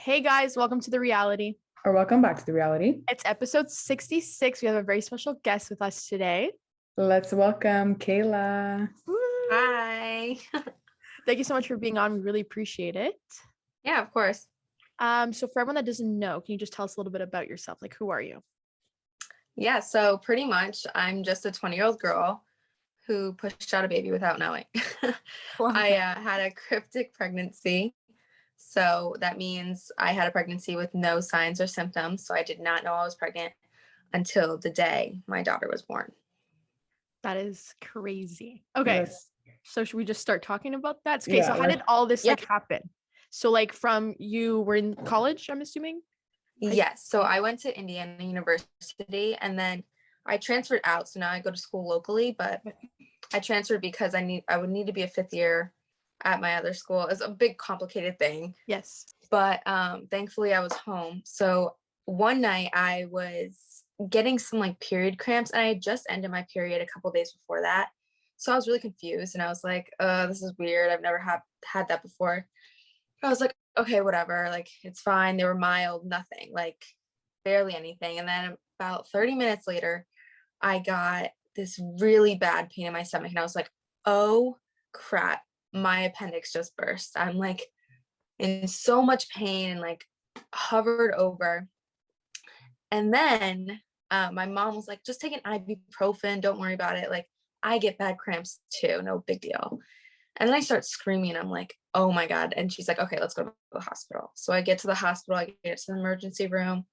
Hey guys, welcome to The Reality. Or welcome back to The Reality. It's episode 66. We have a very special guest with us today. Let's welcome Kayla. Hi. Thank you so much for being on. We really appreciate it. Yeah, of course. So for everyone that doesn't know, can you just tell us a little bit about yourself? Like, who are you? Yeah, so pretty much I'm just a 20-year-old girl who pushed out a baby without knowing. I had a cryptic pregnancy. So that means I had a pregnancy with no signs or symptoms. So I did not know I was pregnant until the day my daughter was born. That is crazy. Okay. Yes. So should we just start talking about that? Okay. Yeah, So how did all this yeah. happen? So like from you were in college, I'm assuming? Yes. So I went to Indiana University and then I transferred out. So now I go to school locally, but I transferred because I would need to be a fifth year at my other school. It's a big complicated thing. Yes. But thankfully I was home. So one night I was getting some like period cramps and I had just ended my period a couple days before that. So I was really confused and I was like, this is weird. I've never had that before. I was like, okay, whatever. Like, it's fine. They were mild, nothing, like barely anything. And then about 30 minutes later, I got this really bad pain in my stomach. And I was like, oh crap, my appendix just burst. I'm like in so much pain and like hovered over. And then my mom was like, just take an ibuprofen. Don't worry about it. Like, I get bad cramps too. No big deal. And then I start screaming. I'm like, oh my God. And she's like, okay, let's go to the hospital. So I get to the hospital. I get to the emergency room.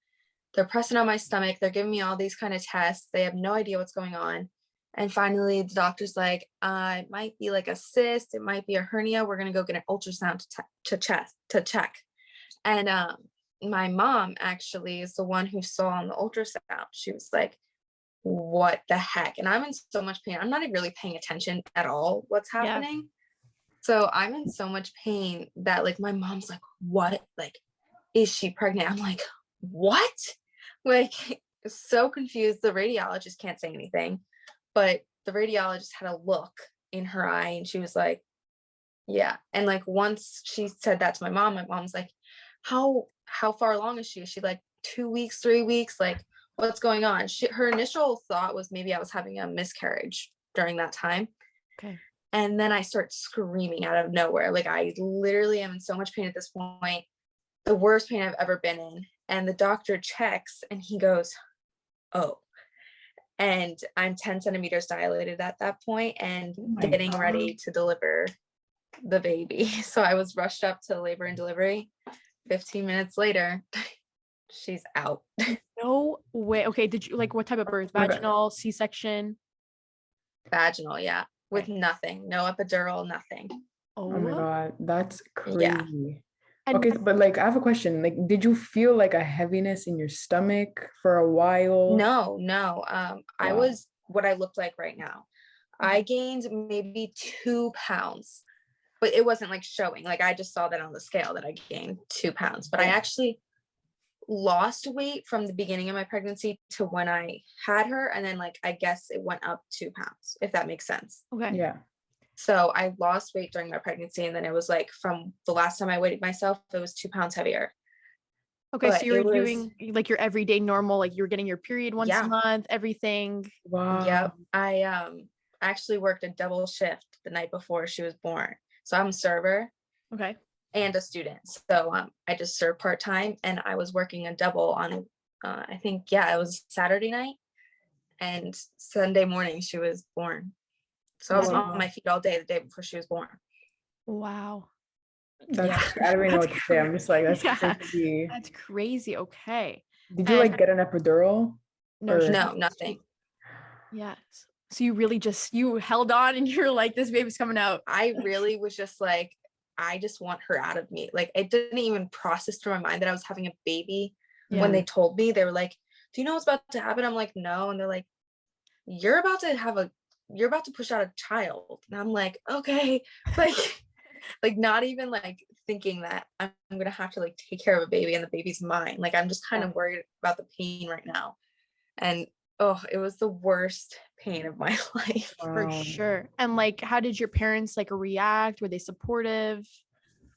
They're pressing on my stomach. They're giving me all these kind of tests. They have no idea what's going on. And finally, the doctor's like, it might be like a cyst. It might be a hernia. We're going to go get an ultrasound to check. And my mom actually is the one who saw on the ultrasound. She was like, what the heck? And I'm in so much pain. I'm not even really paying attention at all what's happening. Yeah. So I'm in so much pain that like my mom's like, what? Like, is she pregnant? I'm like, what? Like, so confused. The radiologist can't say anything, but the radiologist had a look in her eye and she was like, yeah. And like, once she said that to my mom's like, how far along is she? Is she like 2 weeks, 3 weeks? Like, what's going on? Her initial thought was maybe I was having a miscarriage during that time. Okay. And then I start screaming out of nowhere. Like, I literally am in so much pain at this point, the worst pain I've ever been in. And the doctor checks and he goes, oh, and I'm 10 centimeters dilated at that point and getting ready to deliver the baby. So I was rushed up to labor and delivery. 15 minutes later, she's out. No way. Okay. Did you like what type of birth? Vaginal, C-section? Vaginal, yeah. With nothing. No epidural, nothing. Oh my God. That's crazy. Yeah. Okay, but like I have a question. Like, did you feel like a heaviness in your stomach for a while? No. I was what I looked like right now. I gained maybe 2 pounds, but it wasn't like showing. Like, I just saw that on the scale that I gained 2 pounds, but I actually lost weight from the beginning of my pregnancy to when I had her. And then like, I guess it went up 2 pounds, if that makes sense. Okay. Yeah. So I lost weight during my pregnancy. And then it was like, from the last time I weighed myself, it was 2 pounds heavier. Okay. But so you were doing like your everyday normal, like you were getting your period once a month, everything. Wow. Yep. I actually worked a double shift the night before she was born. So I'm a server. Okay. And a student. So I just served part-time and I was working a double on, I think, it was Saturday night and Sunday morning she was born. So I was on my feet all day the day before she was born. Wow. That's, I don't even know what to say. I'm just like, that's crazy. That's crazy. Okay. Did you like get an epidural? No, nothing. Yes. So you really you held on and you're like, this baby's coming out. I really was just like, I just want her out of me. Like, it didn't even process through my mind that I was having a baby. When they told me, they were like, do you know what's about to happen? I'm like, no. And they're like, you're about to push out a child. And I'm like, okay. Like not even like thinking that I'm going to have to like take care of a baby and the baby's mine. Like, I'm just kind of worried about the pain right now. And it was the worst pain of my life. For sure. And like, how did your parents like react? Were they supportive?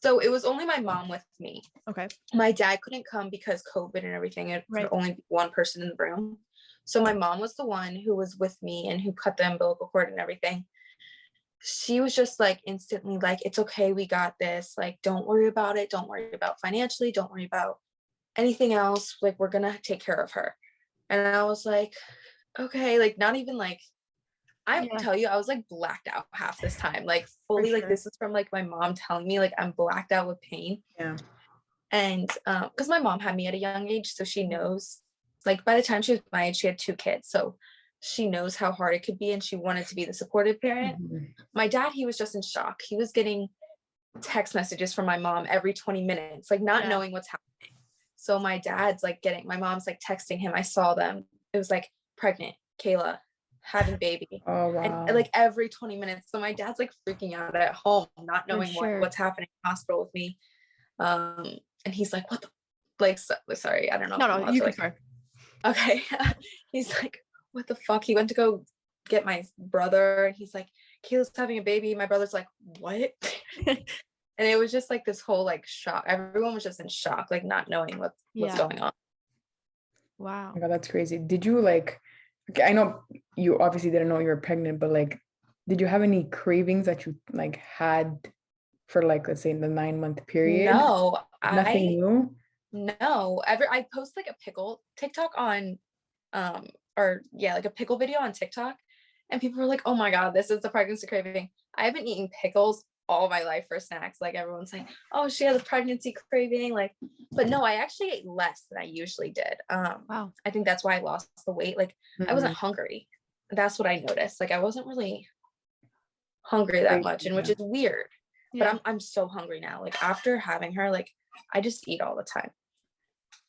So it was only my mom with me. Okay. My dad couldn't come because COVID and everything. It Right. could only be one person in the room. So my mom was the one who was with me and who cut the umbilical cord and everything. She was just like instantly like, it's okay, we got this. Like, don't worry about it. Don't worry about financially. Don't worry about anything else. Like, we're gonna take care of her. And I was like, okay, like not even like, I tell you, I was like blacked out half this time, like fully like this is from like my mom telling me like I'm blacked out with pain. Yeah. And because my mom had me at a young age, so she knows, like by the time she was my age, she had 2 kids. So she knows how hard it could be and she wanted to be the supportive parent. My dad, he was just in shock. He was getting text messages from my mom every 20 minutes, like not knowing what's happening. So my dad's like my mom's like texting him. I saw them. It was like pregnant, Kayla, having baby. Oh, wow. And like every 20 minutes. So my dad's like freaking out at home, not knowing what's happening in the hospital with me. And he's like, what the, like, sorry, I don't know. No, you can start. Okay. He's like, what the fuck? He went to go get my brother and he's like, Kayla's having a baby. My brother's like, what? And it was just like this whole like shock. Everyone was just in shock, like not knowing what's going on. Wow. Oh my God, that's crazy. Did you like, okay, I know you obviously didn't know you were pregnant, but like, did you have any cravings that you like had for like, let's say in the 9-month period? No, nothing new. No, I post like a pickle TikTok on, like a pickle video on TikTok, and people were like, "Oh my God, this is the pregnancy craving." I haven't eaten pickles all my life for snacks. Like everyone's like, "Oh, she has a pregnancy craving." Like, but no, I actually ate less than I usually did. Wow. I think that's why I lost the weight. Like I wasn't hungry. That's what I noticed. Like I wasn't really hungry that much, and which is weird. But I'm so hungry now. Like after having her, like I just eat all the time.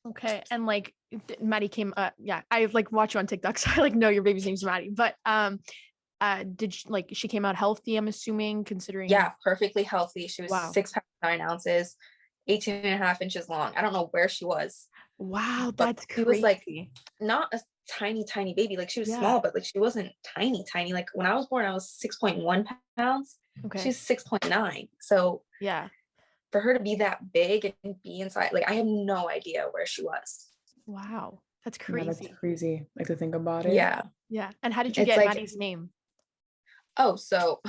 Okay. And like Maddie came I like watch you on TikTok, so I like know your baby's name's Maddie. But she came out healthy, I'm assuming, considering? Yeah, perfectly healthy. She was 6 pounds 9 ounces, 18.5 inches long. I don't know where she was. Wow, that's crazy. She was like not a tiny baby. Like she was small, but like she wasn't tiny. Like when I was born, I was 6.1 pounds. Okay. She's 6.9. So yeah, for her to be that big and be inside, like I have no idea where she was. Wow, that's crazy. Yeah, that's crazy. Like to think about it. Yeah. Yeah. And how did you get Maddie's name? Oh, so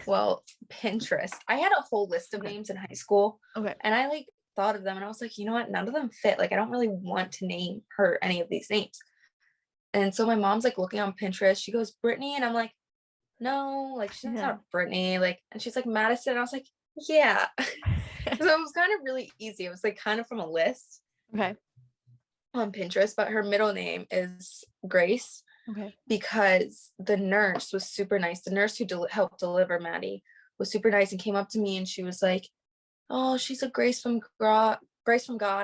well, Pinterest. I had a whole list of names in high school. Okay. And I like thought of them and I was like, you know what? None of them fit. Like I don't really want to name her any of these names. And so my mom's like looking on Pinterest. She goes, Brittany. And I'm like, no, like she's not Brittany. Like, and she's like, Madison. And I was like, yeah. So it was kind of really easy. It was like kind of from a list. Okay. On Pinterest, but her middle name is Grace. Okay. Because the nurse was super nice. The nurse who helped deliver Maddie was super nice and came up to me and she was like, oh, she's a grace from God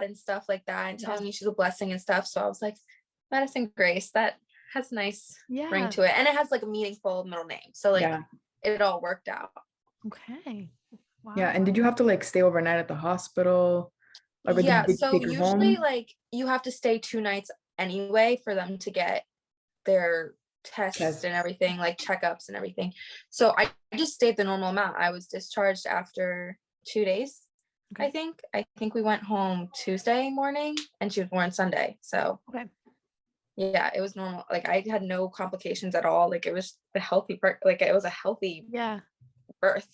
and stuff like that, and telling me she's a blessing and stuff. So I was like, Madison Grace, that has a nice ring to it. And it has like a meaningful middle name. So like it all worked out. Okay. Wow. Yeah. And did you have to like stay overnight at the hospital? Like, yeah. So usually like you have to stay 2 nights anyway for them to get their tests and everything, like checkups and everything. So I just stayed the normal amount. I was discharged after 2 days. Okay. I think we went home Tuesday morning and she was born Sunday. So yeah, it was normal. Like I had no complications at all. Like it was a healthy like it was a healthy birth.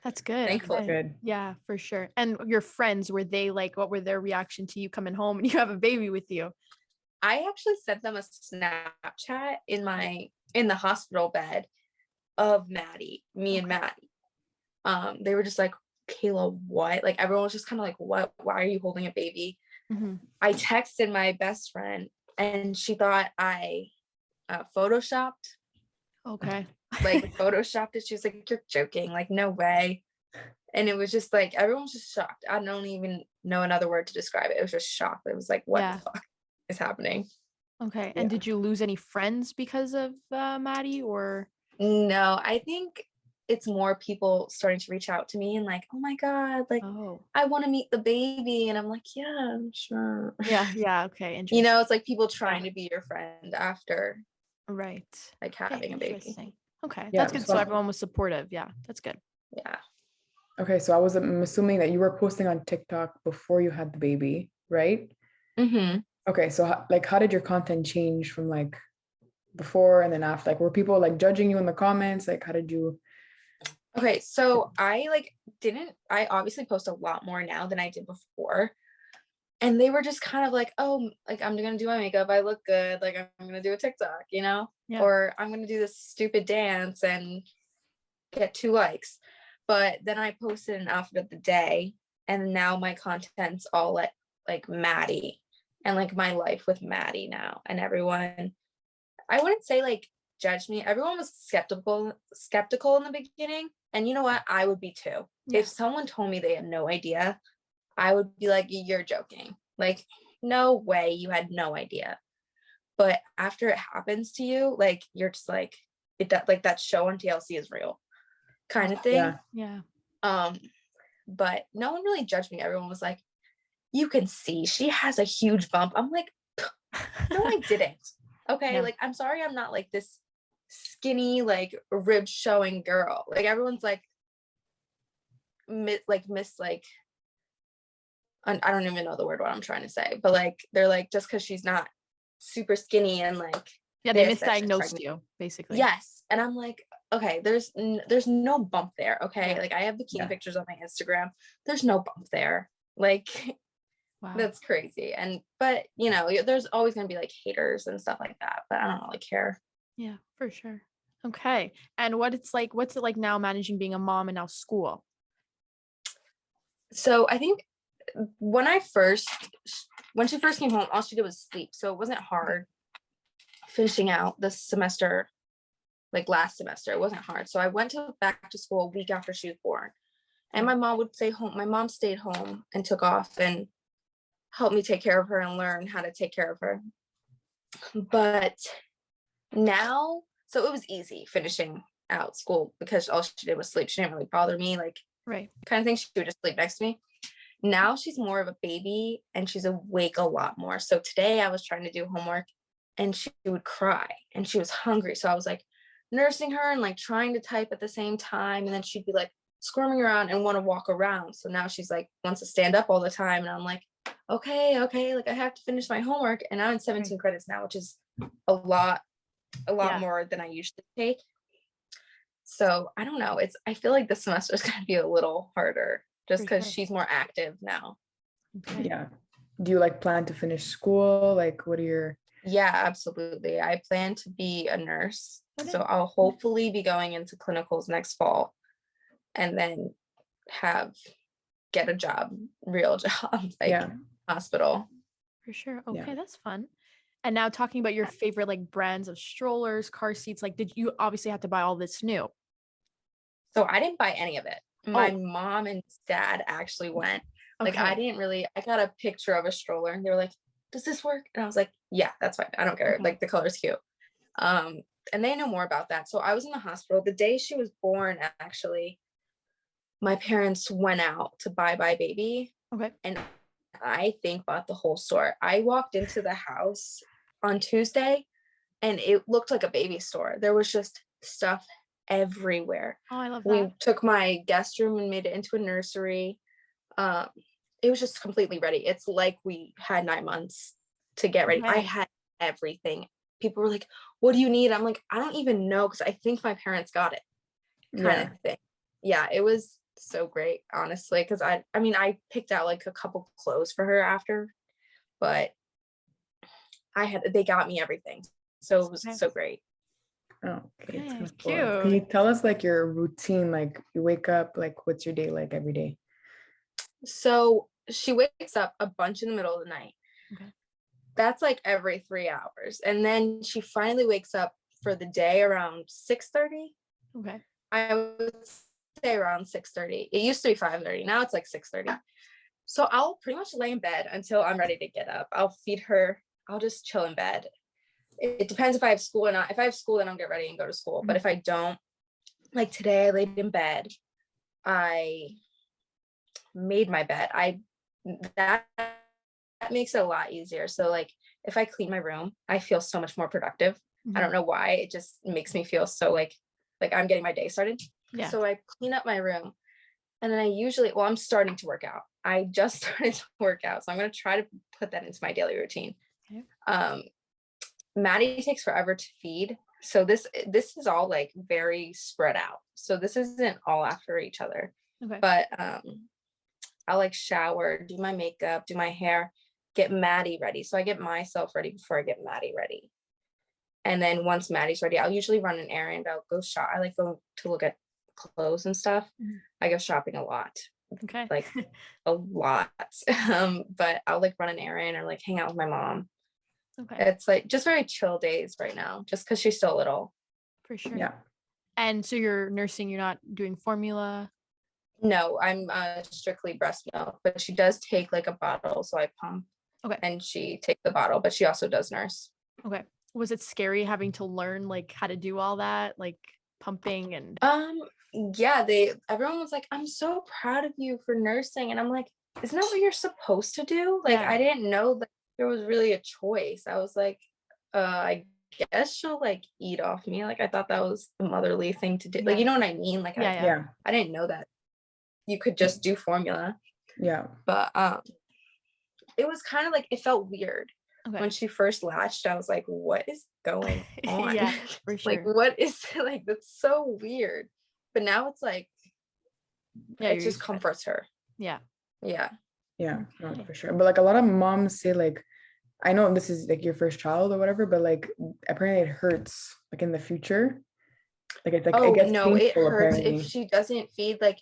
That's good. Thankfully. Good. Yeah, for sure. And your friends, were they like, what were their reaction to you coming home and you have a baby with you? I actually sent them a Snapchat in the hospital bed of Maddie, and Maddie. They were just like, Kayla, what? Like everyone was just kind of like, what? Why are you holding a baby? Mm-hmm. I texted my best friend and she thought I photoshopped. Okay. Like photoshopped it. She was like, you're joking. Like, no way. And it was just like, everyone was just shocked. I don't even know another word to describe it. It was just shocked. It was like, what the fuck is happening? Okay. And did you lose any friends because of Maddie or? No, I think it's more people starting to reach out to me and like, oh my God, like I want to meet the baby. And I'm like, yeah, sure. Yeah. Okay. Interesting. You know, it's like people trying to be your friend after like having a baby. Okay. That's good. So everyone was supportive. Yeah. That's good. Yeah. Okay, so I'm assuming that you were posting on TikTok before you had the baby, right? Mm-hmm. Okay, so how did your content change from like before and then after? Like, were people like judging you in the comments? Like, how did you? Okay, so I obviously post a lot more now than I did before. And they were just kind of like, oh, like I'm gonna do my makeup, I look good, like I'm gonna do a TikTok, Yeah. or I'm gonna do this stupid dance and get 2 likes. But then I posted an outfit of the day, and now my content's all like Maddie and like my life with Maddie now. And everyone, I wouldn't say like judge me. Everyone was skeptical in the beginning. And you know what? I would be too. Yeah. If someone told me they had no idea, I would be like, you're joking. Like, no way, you had no idea. But after it happens to you, like you're just like, like that show on TLC is real kind of thing. Yeah. But no one really judged me. Everyone was like, you can see she has a huge bump. I'm like, no, I didn't. Okay. Yeah. Like, I'm sorry, I'm not like this skinny, like rib showing girl. Like everyone's like, miss like, I don't even know the word what I'm trying to say, but like they're like, just because she's not super skinny and like Yeah, they this, that she's misdiagnosed pregnant. you, basically. Yes. And I'm like, okay, there's no bump there. Okay. Yeah. Like I have bikini Yeah. pictures on my Instagram. There's no bump there. Like Wow. that's crazy. But there's always gonna be like haters and stuff like that. But I don't really care. Yeah, for sure. Okay. And what's it like now managing being a mom and now school? So I think when she first came home, all she did was sleep. So it wasn't hard finishing out the semester, like last semester. It wasn't hard. So I went back to school a week after she was born. And my mom would stay home. My mom stayed home and took off and helped me take care of her and learn how to take care of her. But now, so it was easy finishing out school because all she did was sleep. She didn't really bother me, like Right. kind of thing. She would just sleep next to me. Now she's more of a baby and she's awake a lot more. So today I was trying to do homework and she would cry and she was hungry. So I was like nursing her and like trying to type at the same time. And then she'd be like squirming around and want to walk around. So now she's like wants to stand up all the time. And I'm like, okay, like I have to finish my homework. And I'm in 17 credits now, which is a lot more than I usually take. So I don't know. I feel like this semester is going to be a little harder just because she's more active now. Okay. Yeah. Do you like plan to finish school? Like, what are your? Yeah, absolutely. I plan to be a nurse. Okay. So I'll hopefully be going into clinicals next fall and then get a job, real job, like hospital. For sure. Okay, Yeah. that's fun. And now talking about your favorite like brands of strollers, car seats, like did you obviously have to buy all this new? So I didn't buy any of it. My mom and dad actually went. Like I got a picture of a stroller and they were like, does this work? And I was like, yeah, that's fine. I don't care. Like the color's cute. And they know more about that. So I was in the hospital the day she was born. Actually, my parents went out to buy baby. Okay. And I think bought the whole store. I walked into the house on Tuesday and it looked like a baby store. There was just stuff everywhere. Oh, I love that. We took my guest room and made it into a nursery. It was just completely ready. It's like we had 9 months to get ready. I had everything. People were like, what do you need? I'm like, I don't even know because I think my parents got it kind of thing. Yeah, it was so great, honestly, because I picked out like a couple clothes for her after, but they got me everything. So it was so great. Oh, okay. It's cute. Cool. Can you tell us like your routine? Like you wake up, like what's your day like every day? So she wakes up a bunch in the middle of the night. Okay. That's like every 3 hours. And then she finally wakes up for the day around 6:30. Okay. I would say around 6:30. It used to be 5:30. Now it's like 6:30. So I'll pretty much lay in bed until I'm ready to get up. I'll feed her. I'll just chill in bed. It depends if I have school or not. If I have school, then I'll get ready and go to school. Mm-hmm. But if I don't, like today I laid in bed. I made my bed. That makes it a lot easier. So like if I clean my room, I feel so much more productive. Mm-hmm. I don't know why. It just makes me feel so like I'm getting my day started. Yeah. So I clean up my room. And then I'm starting to work out. I just started to work out. So I'm going to try to put that into my daily routine. Okay. Maddie takes forever to feed. So this is all like very spread out. So this isn't all after each other. Okay. But I'll like shower, do my makeup, do my hair, get Maddie ready. So I get myself ready before I get Maddie ready. And then once Maddie's ready, I'll usually run an errand. I'll go shop. I like go to look at clothes and stuff. I go shopping a lot. Okay. Like a lot. But I'll like run an errand or like hang out with my mom. Okay. It's like just very chill days right now, just because she's still little. For sure. Yeah. And so you're nursing, you're not doing formula? No, I'm strictly breast milk, but she does take like a bottle. So I pump. Okay. And she takes the bottle, but she also does nurse. Okay. Was it scary having to learn like how to do all that, like pumping and yeah, everyone was like, I'm so proud of you for nursing. And I'm like, isn't that what you're supposed to do? Like, Yeah. I didn't know that there was really a choice. I was like, I guess she'll like eat off me. Like, I thought that was the motherly thing to do. Yeah. Like, you know what I mean? Like, Yeah. I didn't know that you could just do formula. Yeah. But it was kind of like, it felt weird. Okay. When she first latched, I was like, what is going on? Yeah, for sure. Like, what is like, that's so weird. But now it's like, Yeah, it you're just used to it. comforts her. Yeah. Yeah. Yeah, no, for sure. But like a lot of moms say, like, I know this is like your first child or whatever, but like apparently it hurts like in the future. Like it's like Oh, it gets no, it painful, hurts apparently. if she doesn't feed. Like,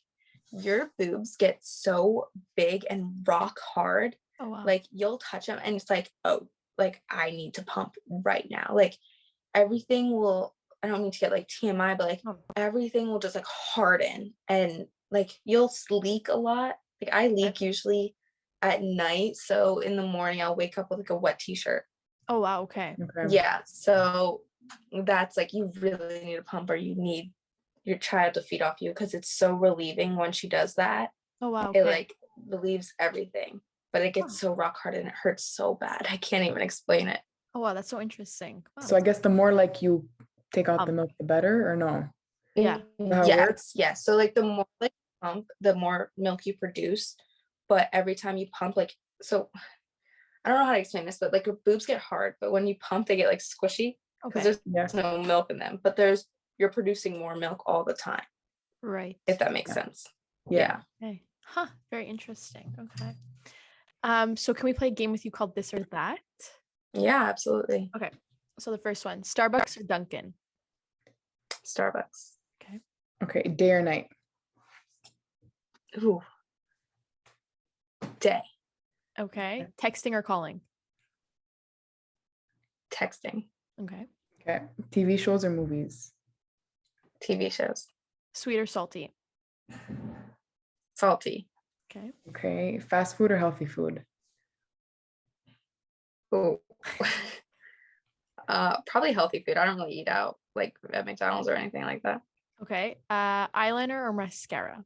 your boobs get so big and rock hard. Oh wow. Like, you'll touch them and it's like, oh, like I need to pump right now. Like, everything will, I don't mean to get like TMI, but like everything will just like harden and like you'll leak a lot. Like, I leak usually at night. So in the morning, I'll wake up with like a wet t-shirt. Oh wow. Okay. Yeah. So that's like, you really need a pump or you need your child to feed off you, because it's so relieving when she does that. Oh wow. It Okay. like relieves everything, but it gets so rock hard and it hurts so bad. I can't even explain it. Oh wow, that's so interesting. Wow. So I guess the more like you take out the Pump. milk, the better, or no? Yeah. How it works? Yes. So like the more like you pump, the more milk you produce. But every time you pump, like, so I don't know how to explain this, but like your boobs get hard, but when you pump, they get like squishy because Okay. there's Yeah. no milk in them. But you're producing more milk all the time, Right. if that makes Yeah. sense. Yeah. Okay. Huh. Very interesting. Okay. So can we play a game with you called This or That? Yeah, absolutely. Okay. So the first one, Starbucks or Dunkin'? Starbucks. Okay, day or night? Ooh. Day. Okay. Texting or calling? Texting. Okay. Okay, TV shows or movies? TV shows. Sweet or salty? Salty. Okay. Okay, fast food or healthy food? Ooh. Probably healthy food. I don't really eat out like at McDonald's or anything like that. Okay. Eyeliner or mascara?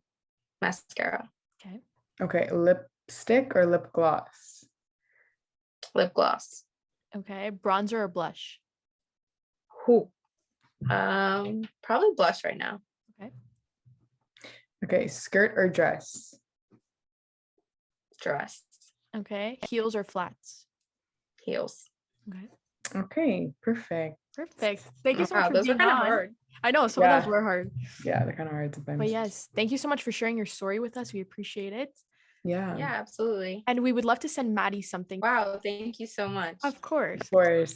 Mascara. Okay. Okay, lipstick or lip gloss? Lip gloss. Okay. Bronzer or blush? Ooh. Probably blush right now. Okay. Okay, skirt or dress? Dress. Okay. Heels or flats? Heels. Okay. Okay, perfect. Perfect. Thank you so much Wow, for those are being kind of on. hard. I know some of Yeah. those were hard, Yeah, they're kind of hard sometimes. but yes, thank you so much for sharing your story with us. We appreciate it, Yeah. Yeah, absolutely. and we would love to send Maddie something. Wow, thank you so much. Of course. Of course.